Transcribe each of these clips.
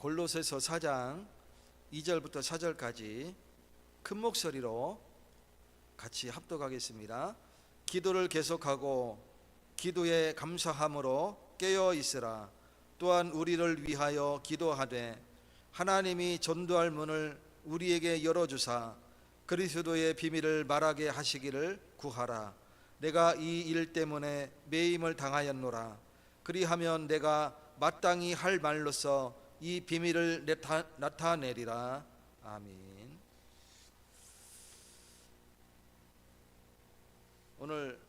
골로새서 4장 2절부터 4절까지 큰 목소리로 같이 합독하겠습니다. 기도를 계속하고 기도에 감사함으로 깨어 있으라. 또한 우리를 위하여 기도하되 하나님이 전도할 문을 우리에게 열어주사 그리스도의 비밀을 말하게 하시기를 구하라. 내가 이 일 때문에 매임을 당하였노라. 그리하면 내가 마땅히 할 말로써 이 비밀을 나타내리라. 아멘. 오늘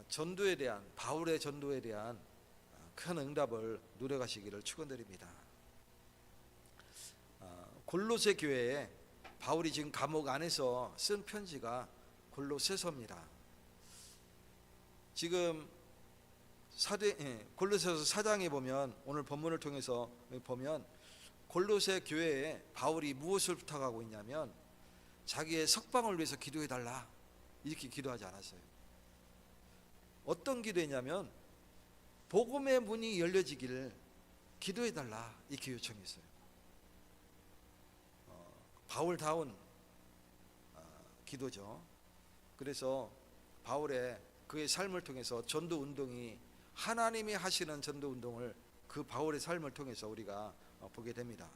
전도에 대한, 바울의 전도에 대한 큰 응답을 누려가시기를 축원드립니다. 골로새 교회에 바울이 지금 감옥 안에서 쓴 편지가 골로새서입니다. 지금 골로새서 4장에 보면, 오늘 본문을 통해서 보면 골로새 교회에 바울이 무엇을 부탁하고 있냐면 자기의 석방을 위해서 기도해달라, 이렇게 기도하지 않았어요. 어떤 기도했냐면 복음의 문이 열려지기를 기도해달라, 이렇게 요청했어요. 바울다운 기도죠. 그래서 바울의 그의 삶을 통해서 전도 운동이 하나님이 하시는 전도 운동을 그 바울의 삶을 통해서 우리가 보게 됩니다.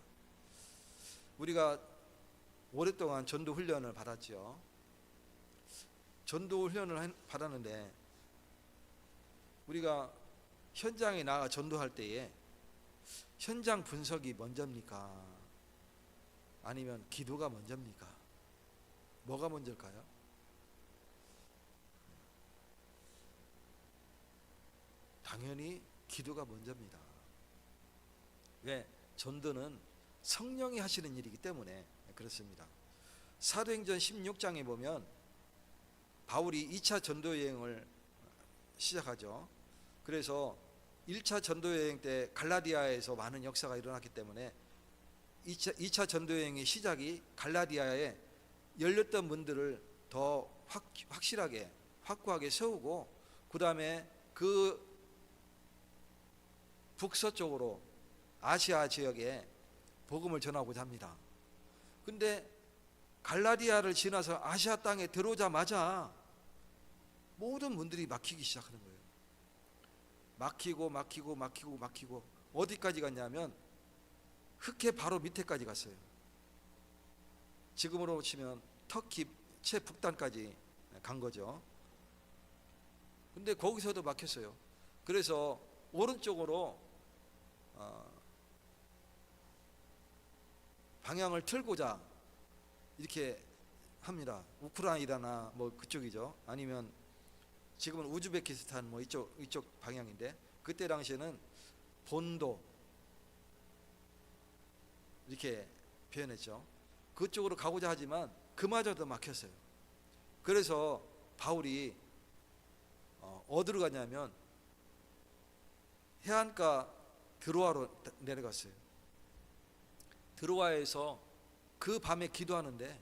우리가 오랫동안 전도 훈련을 받았죠. 전도 훈련을 받았는데 우리가 현장에 나가 전도할 때에 현장 분석이 먼저입니까? 아니면 기도가 먼저입니까? 뭐가 먼저일까요? 당연히 기도가 먼저입니다. 왜? 전도는 성령이 하시는 일이기 때문에 그렇습니다. 사도행전 16장에 보면 바울이 2차 전도 여행을 시작하죠. 그래서 1차 전도 여행 때 갈라디아에서 많은 역사가 일어났기 때문에 2차 전도 여행의 시작이 갈라디아에 열렸던 문들을 더 확실하게 확고하게 세우고, 그 다음에 그 북서쪽으로 아시아 지역에 복음을 전하고자 합니다. 근데 갈라디아를 지나서 아시아 땅에 들어오자마자 모든 문들이 막히기 시작하는 거예요. 막히고 어디까지 갔냐면 흑해 바로 밑에까지 갔어요. 지금으로 치면 터키 최북단까지 간 거죠. 근데 거기서도 막혔어요. 그래서 오른쪽으로 방향을 틀고자 이렇게 합니다. 우크라이나나 뭐 그쪽이죠. 아니면 지금은 우즈베키스탄 뭐 이쪽 방향인데, 그때 당시에는 본도 이렇게 표현했죠. 그쪽으로 가고자 하지만 그마저도 막혔어요. 그래서 바울이 어디로 가냐면 해안가 드로아로 내려갔어요. 드로아에서 그 밤에 기도하는데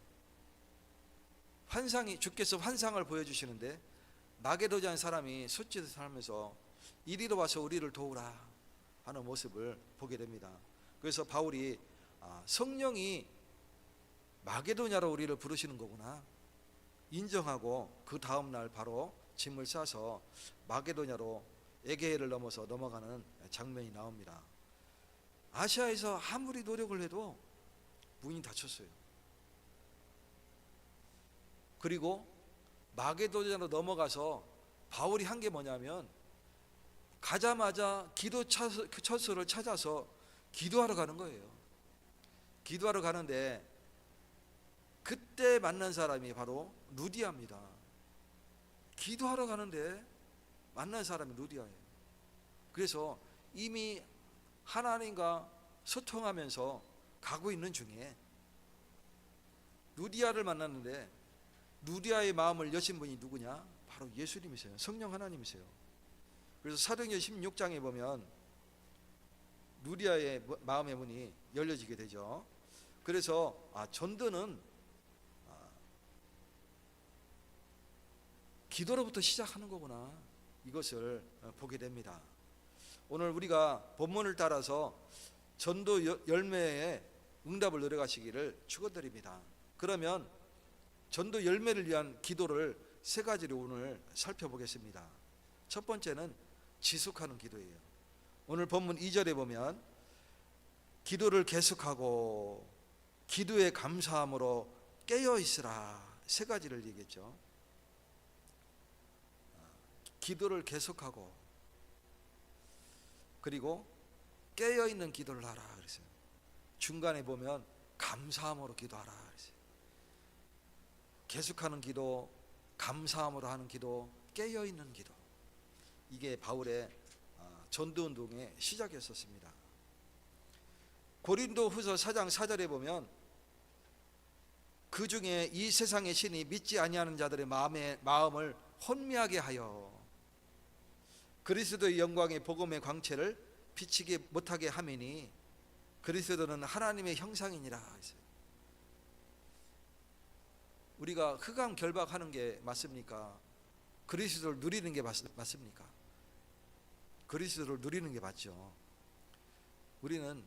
주께서 환상을 보여주시는데 마게도냐는 사람이 숫짓을 살면서 이리로 와서 우리를 도우라 하는 모습을 보게 됩니다. 그래서 바울이 성령이 마게도냐로 우리를 부르시는 거구나 인정하고, 그 다음날 바로 짐을 싸서 마게도냐로 에게해를 넘어서 넘어가는 장면이 나옵니다. 아시아에서 아무리 노력을 해도 문이 닫혔어요. 그리고 마게도냐로 넘어가서 바울이 한 게 뭐냐면 가자마자 기도 처소를 찾아서 기도하러 가는 거예요. 기도하러 가는데 그때 만난 사람이 바로 루디아입니다. 기도하러 가는데 만난 사람이 루디아예요. 그래서 이미 하나님과 소통하면서 가고 있는 중에 루디아를 만났는데, 루디아의 마음을 여신 분이 누구냐? 바로 예수님이세요. 성령 하나님이세요. 그래서 사도행전 16장에 보면 루디아의 마음의 문이 열려지게 되죠. 그래서 전도는 기도로부터 시작하는 거구나, 이것을 보게 됩니다. 오늘 우리가 본문을 따라서 전도 열매의 응답을 누려가시기를 축원드립니다. 그러면 전도 열매를 위한 기도를 세 가지로 오늘 살펴보겠습니다. 첫 번째는 지속하는 기도예요. 오늘 본문 2절에 보면 기도를 계속하고 기도에 감사함으로 깨어 있으라, 세 가지를 얘기했죠. 기도를 계속하고 그리고 깨어 있는 기도를 하라 그랬어요. 중간에 보면 감사함으로 기도하라 그랬어요. 계속하는 기도, 감사함으로 하는 기도, 깨어 있는 기도. 이게 바울의 전도 운동의 시작이었습니다. 고린도후서 4장 4절에 보면 그 중에 이 세상의 신이 믿지 아니하는 자들의 마음을 혼미하게 하여 그리스도의 영광의 복음의 광채를 비치게 못하게 하매니 그리스도는 하나님의 형상이니라. 우리가 흑암 결박하는 게 맞습니까? 그리스도를 누리는 게 맞습니까? 그리스도를 누리는 게 맞죠. 우리는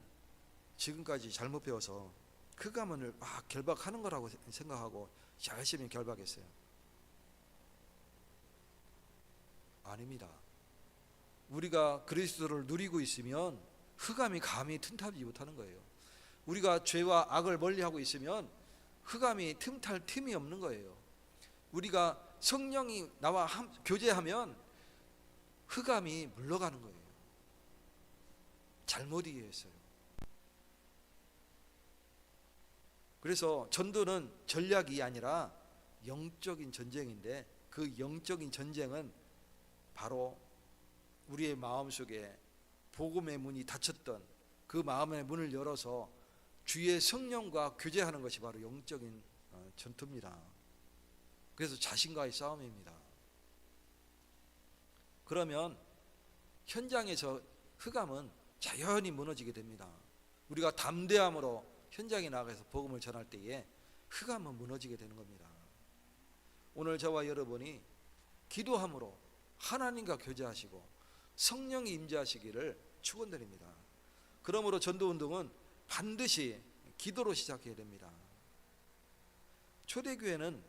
지금까지 잘못 배워서 흑암을 막 결박하는 거라고 생각하고 열심히 결박했어요. 아닙니다. 우리가 그리스도를 누리고 있으면 흑암이 감히 틈타지 못하는 거예요. 우리가 죄와 악을 멀리하고 있으면 흑암이 틈탈 틈이 없는 거예요. 우리가 성령이 나와 교제하면 흑암이 물러가는 거예요. 잘못 이해했어요. 그래서 전도는 전략이 아니라 영적인 전쟁인데 그 영적인 전쟁은 바로 우리의 마음속에 복음의 문이 닫혔던 그 마음의 문을 열어서 주의 성령과 교제하는 것이 바로 영적인 전투입니다. 그래서 자신과의 싸움입니다. 그러면 현장에서 흑암은 자연히 무너지게 됩니다. 우리가 담대함으로 현장에 나가서 복음을 전할 때에 흑암은 무너지게 되는 겁니다. 오늘 저와 여러분이 기도함으로 하나님과 교제하시고 성령이 임재하시기를 축원드립니다. 그러므로 전도운동은 반드시 기도로 시작해야 됩니다. 초대교회는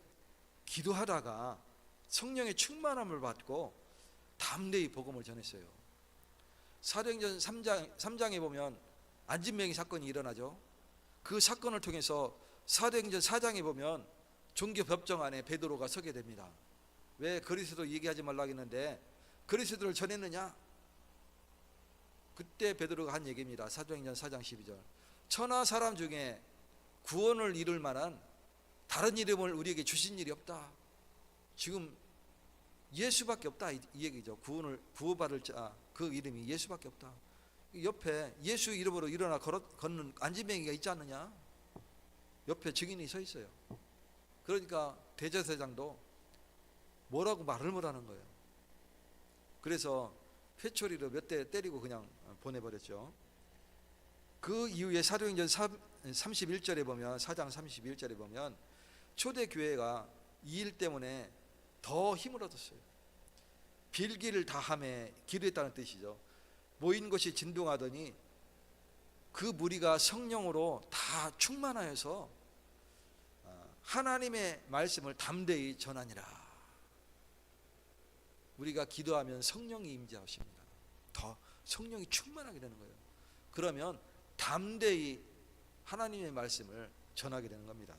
기도하다가 성령의 충만함을 받고 담대히 복음을 전했어요. 사도행전 3장에 보면 안진뱅이 사건이 일어나죠. 그 사건을 통해서 사도행전 4장에 보면 종교법정 안에 베드로가 서게 됩니다. 왜 그리스도 얘기하지 말라고 했는데 그리스도를 전했느냐? 그때 베드로가 한 얘기입니다. 사도행전 4장 12절. 천하 사람 중에 구원을 이룰 만한 다른 이름을 우리에게 주신 일이 없다. 지금 예수밖에 없다 이 얘기죠. 구원받을 자 그 이름이 예수밖에 없다. 옆에 예수 이름으로 일어나 걷는 안진뱅이가 있지 않느냐? 옆에 증인이 서 있어요. 그러니까 대제사장도 뭐라고 말을 못하는 거예요. 그래서 회초리로 몇 대 때리고 그냥 보내버렸죠. 그 이후에 사도행전 31절에 보면 4장 31절에 보면 초대교회가 이 일 때문에 더 힘을 얻었어요. 빌기를 다함에 기도했다는 뜻이죠. 모인 것이 진동하더니 그 무리가 성령으로 다 충만하여서 하나님의 말씀을 담대히 전하니라. 우리가 기도하면 성령이 임재하십니다. 더 성령이 충만하게 되는 거예요. 그러면 담대히 하나님의 말씀을 전하게 되는 겁니다.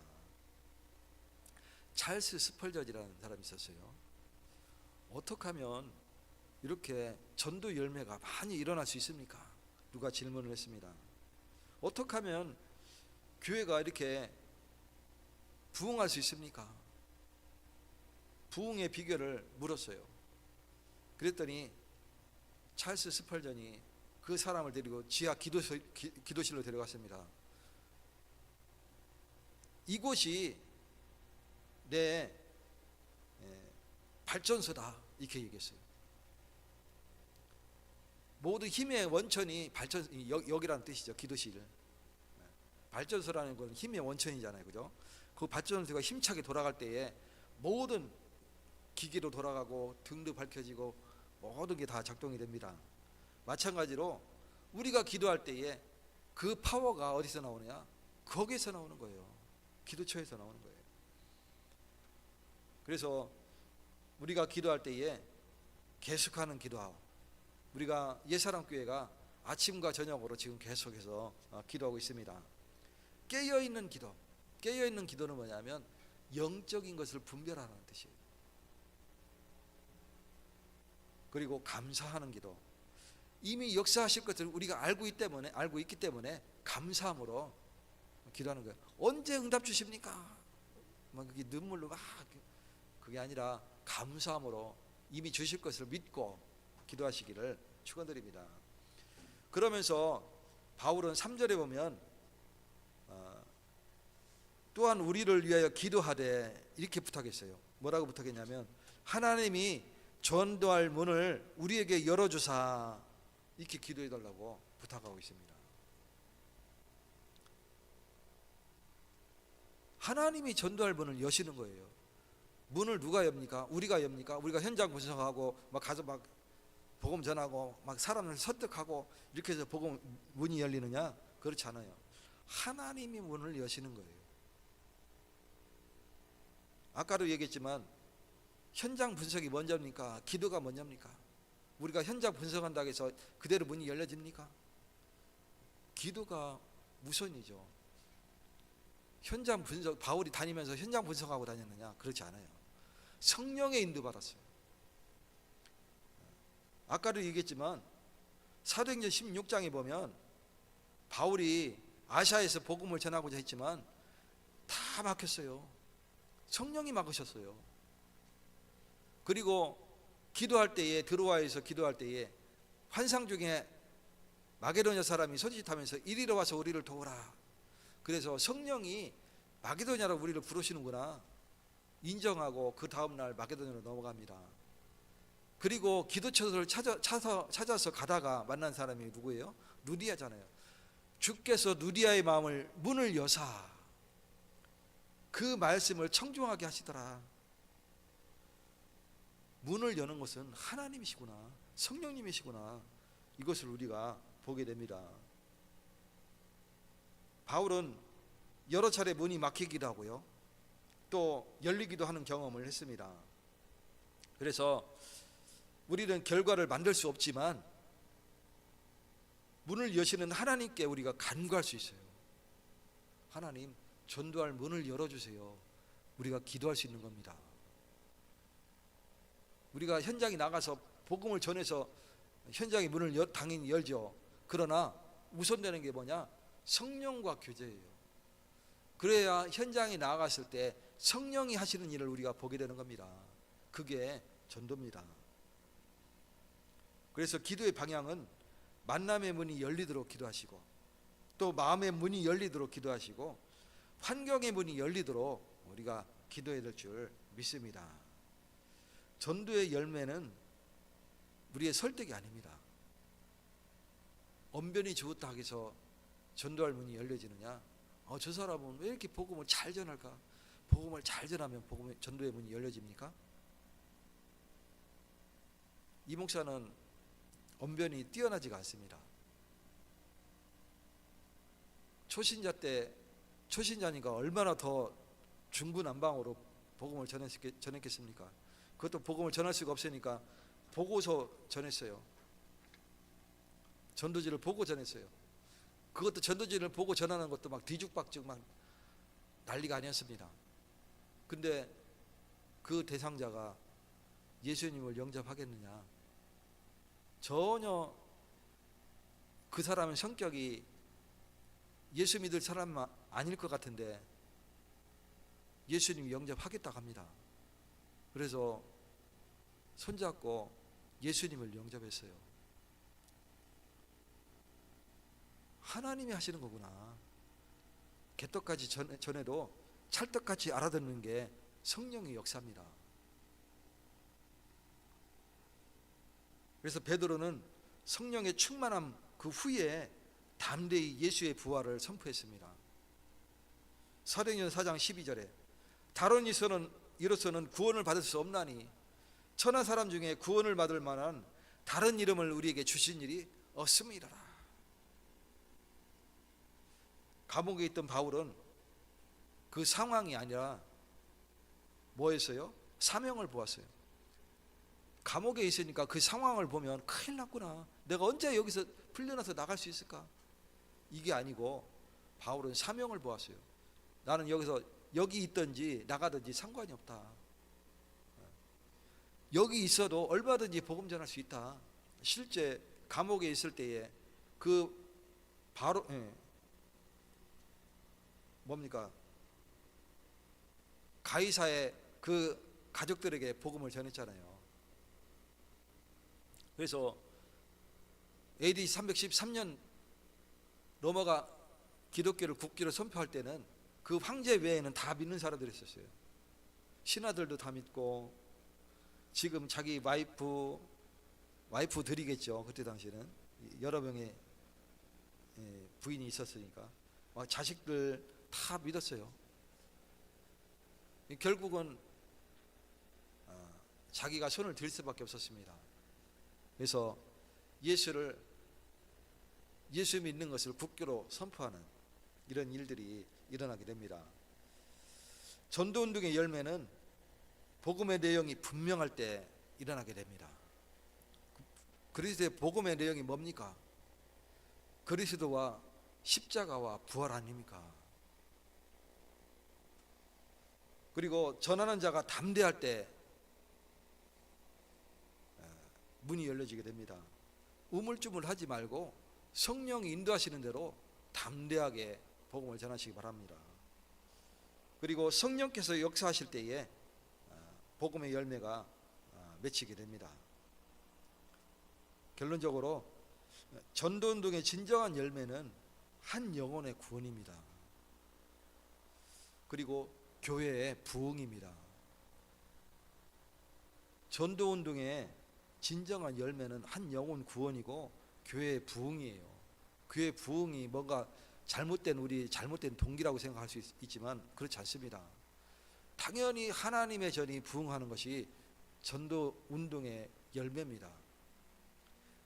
찰스 스펄전이라는 사람이 있었어요. 어떻게 하면 이렇게 전도 열매가 많이 일어날 수 있습니까? 누가 질문을 했습니다. 어떻게 하면 교회가 이렇게 부흥할 수 있습니까? 부흥의 비결을 물었어요. 그랬더니 찰스 스펄전이 그 사람을 데리고 지하 기도실로 데려갔습니다. 이곳이 내 발전소다 이렇게 얘기했어요. 모든 힘의 원천이 여기라는 뜻이죠. 기도실. 발전소라는 건 힘의 원천이잖아요. 그죠? 그 발전소가 힘차게 돌아갈 때에 모든 기기로 돌아가고 등도 밝혀지고 모든 게 다 작동이 됩니다. 마찬가지로 우리가 기도할 때에 그 파워가 어디서 나오느냐? 거기에서 나오는 거예요. 기도처에서 나오는 거예요. 그래서 우리가 기도할 때에 계속하는 기도하고, 우리가 옛사랑교회가 아침과 저녁으로 지금 계속해서 기도하고 있습니다. 깨어있는 기도. 깨어있는 기도는 뭐냐면 영적인 것을 분별하는 뜻이에요. 그리고 감사하는 기도. 이미 역사하실 것을 우리가 알고 있기 때문에 감사함으로 기도하는 거예요. 언제 응답 주십니까? 막 그게 눈물로 막, 그게 아니라 감사함으로 이미 주실 것을 믿고 기도하시기를 축원드립니다. 그러면서 바울은 3절에 보면 또한 우리를 위하여 기도하되 이렇게 부탁했어요. 뭐라고 부탁했냐면 하나님이 전도할 문을 우리에게 열어주사, 이렇게 기도해 달라고 부탁하고 있습니다. 하나님이 전도할 문을 여시는 거예요. 문을 누가 엽니까? 우리가 엽니까? 우리가 현장 분석하고 막 가서 막 복음 전하고 막 사람을 설득하고 이렇게 해서 복음 문이 열리느냐? 그렇지 않아요. 하나님이 문을 여시는 거예요. 아까도 얘기했지만 현장 분석이 먼저입니까? 기도가 먼저입니까? 우리가 현장 분석한다고 해서 그대로 문이 열려집니까? 기도가 우선이죠. 현장 분석, 바울이 다니면서 현장 분석하고 다녔느냐? 그렇지 않아요. 성령의 인도 받았어요. 아까도 얘기했지만 사도행전 16장에 보면 바울이 아시아에서 복음을 전하고자 했지만 다 막혔어요. 성령이 막으셨어요. 그리고 기도할 때에, 드로아에서 기도할 때에 환상 중에 마게도냐 사람이 소짓하면서 이리로 와서 우리를 도우라. 그래서 성령이 마게도냐로 우리를 부르시는구나 인정하고 그 다음날 마게도냐로 넘어갑니다. 그리고 기도처를 찾아서 가다가 만난 사람이 누구예요? 누디아잖아요. 주께서 누디아의 마음을 문을 여사 그 말씀을 청중하게 하시더라. 문을 여는 것은 하나님이시구나, 성령님이시구나, 이것을 우리가 보게 됩니다. 바울은 여러 차례 문이 막히기도 하고요, 또 열리기도 하는 경험을 했습니다. 그래서 우리는 결과를 만들 수 없지만 문을 여시는 하나님께 우리가 간구할 수 있어요. 하나님, 전도할 문을 열어주세요. 우리가 기도할 수 있는 겁니다. 우리가 현장에 나가서 복음을 전해서 현장의 문을 당연히 열죠. 그러나 우선되는 게 뭐냐? 성령과 교제예요. 그래야 현장에 나갔을 때 성령이 하시는 일을 우리가 보게 되는 겁니다. 그게 전도입니다. 그래서 기도의 방향은 만남의 문이 열리도록 기도하시고, 또 마음의 문이 열리도록 기도하시고, 환경의 문이 열리도록 우리가 기도해야 될 줄 믿습니다. 전도의 열매는 우리의 설득이 아닙니다. 언변이 좋다 해서 전도할 문이 열려지느냐? 저 사람은 왜 이렇게 복음을 잘 전할까? 복음을 잘 전하면 전도의 문이 열려집니까? 이 목사는 언변이 뛰어나지가 않습니다. 초신자니까 얼마나 더 중구난방으로 복음을 전했겠습니까? 그것도 복음을 전할 수가 없으니까 보고서 전했어요. 전도지를 보고 전했어요. 그것도 전도지를 보고 전하는 것도 막 뒤죽박죽 막 난리가 아니었습니다. 근데 그 대상자가 예수님을 영접하겠느냐? 전혀 그 사람의 성격이 예수 믿을 사람 아닐 것 같은데 예수님이 영접하겠다고 합니다. 그래서 손잡고 예수님을 영접했어요. 하나님이 하시는 거구나. 개떡까지 전해도 찰떡같이 알아듣는 게 성령의 역사입니다. 그래서 베드로는 성령의 충만함 그 후에 담대히 예수의 부활을 선포했습니다. 사도행전 4장 12절에 다른 이로서는 구원을 받을 수 없나니 천하 사람 중에 구원을 받을 만한 다른 이름을 우리에게 주신 일이 없음이라. 감옥에 있던 바울은 그 상황이 아니라 뭐였어요? 사명을 보았어요. 감옥에 있으니까 그 상황을 보면 큰일 났구나. 내가 언제 여기서 풀려나서 나갈 수 있을까? 이게 아니고 바울은 사명을 보았어요. 나는 여기 있든지 나가든지 상관이 없다. 여기 있어도 얼마든지 복음 전할 수 있다. 실제 감옥에 있을 때에 그 바로 뭡니까? 가이사의 그 가족들에게 복음을 전했잖아요. 그래서 AD 313년 로마가 기독교를 국기로 선포할 때는 그 황제 외에는 다 믿는 사람들이 있었어요. 신하들도 다 믿고, 지금 자기 와이프들이겠죠. 그때 당시에는 여러 명의 부인이 있었으니까 자식들 다 믿었어요. 결국은 자기가 손을 들 수밖에 없었습니다. 그래서 예수 믿는 것을 국교로 선포하는 이런 일들이 일어나게 됩니다. 전도운동의 열매는 복음의 내용이 분명할 때 일어나게 됩니다. 그리스도의 복음의 내용이 뭡니까? 그리스도와 십자가와 부활 아닙니까? 그리고 전하는 자가 담대할 때 문이 열려지게 됩니다. 우물쭈물하지 말고 성령이 인도하시는 대로 담대하게 복음을 전하시기 바랍니다. 그리고 성령께서 역사하실 때에 복음의 열매가 맺히게 됩니다. 결론적으로 전도운동의 진정한 열매는 한 영혼의 구원입니다. 그리고 교회의 부흥입니다. 전도운동의 진정한 열매는 한 영혼 구원이고 교회의 부흥이에요. 교회의 부흥이 뭔가 잘못된 동기라고 생각할 수 있지만 그렇지 않습니다. 당연히 하나님의 전이 부흥하는 것이 전도운동의 열매입니다.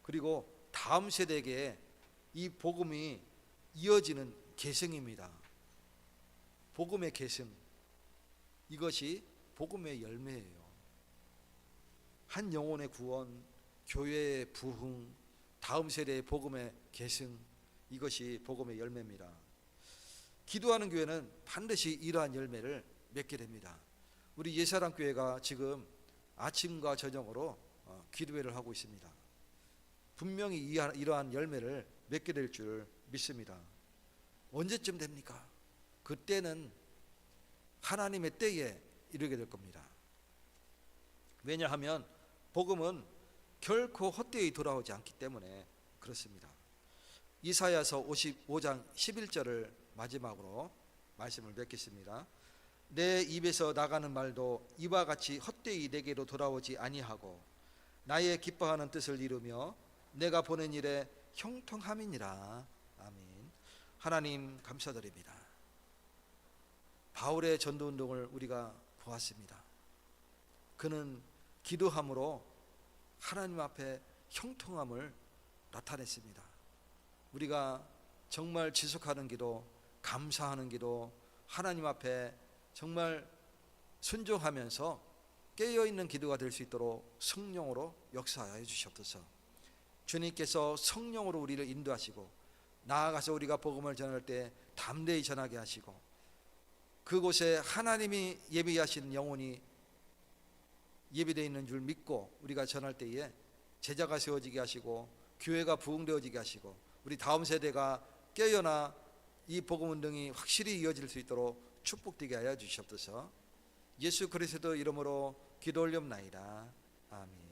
그리고 다음 세대에게 이 복음이 이어지는 계승입니다. 복음의 계승, 이것이 복음의 열매예요. 한 영혼의 구원, 교회의 부흥, 다음 세대의 복음의 계승, 이것이 복음의 열매입니다. 기도하는 교회는 반드시 이러한 열매를 맺게 됩니다. 우리 예사랑교회가 지금 아침과 저녁으로 기도회를 하고 있습니다. 분명히 이러한 열매를 맺게 될 줄 믿습니다. 언제쯤 됩니까? 그때는 하나님의 때에 이르게 될 겁니다. 왜냐하면 복음은 결코 헛되이 돌아오지 않기 때문에 그렇습니다. 이사야서 55장 11절을 마지막으로 말씀을 맺겠습니다. 내 입에서 나가는 말도 이와 같이 헛되이 내게로 돌아오지 아니하고 나의 기뻐하는 뜻을 이루며 내가 보낸 일에 형통함이니라. 아멘. 하나님 감사드립니다. 바울의 전도운동을 우리가 보았습니다. 그는 기도함으로 하나님 앞에 형통함을 나타냈습니다. 우리가 정말 지속하는 기도, 감사하는 기도, 하나님 앞에 정말 순종하면서 깨어있는 기도가 될 수 있도록 성령으로 역사하여 주시옵소서. 주님께서 성령으로 우리를 인도하시고 나아가서 우리가 복음을 전할 때 담대히 전하게 하시고 그곳에 하나님이 예비하신 영혼이 예비되어 있는 줄 믿고 우리가 전할 때에 제자가 세워지게 하시고 교회가 부흥되어지게 하시고 우리 다음 세대가 깨어나 이 복음운동이 확실히 이어질 수 있도록 축복되게 하여 주시옵소서. 예수 그리스도 이름으로 기도 올리옵나이다. 아멘.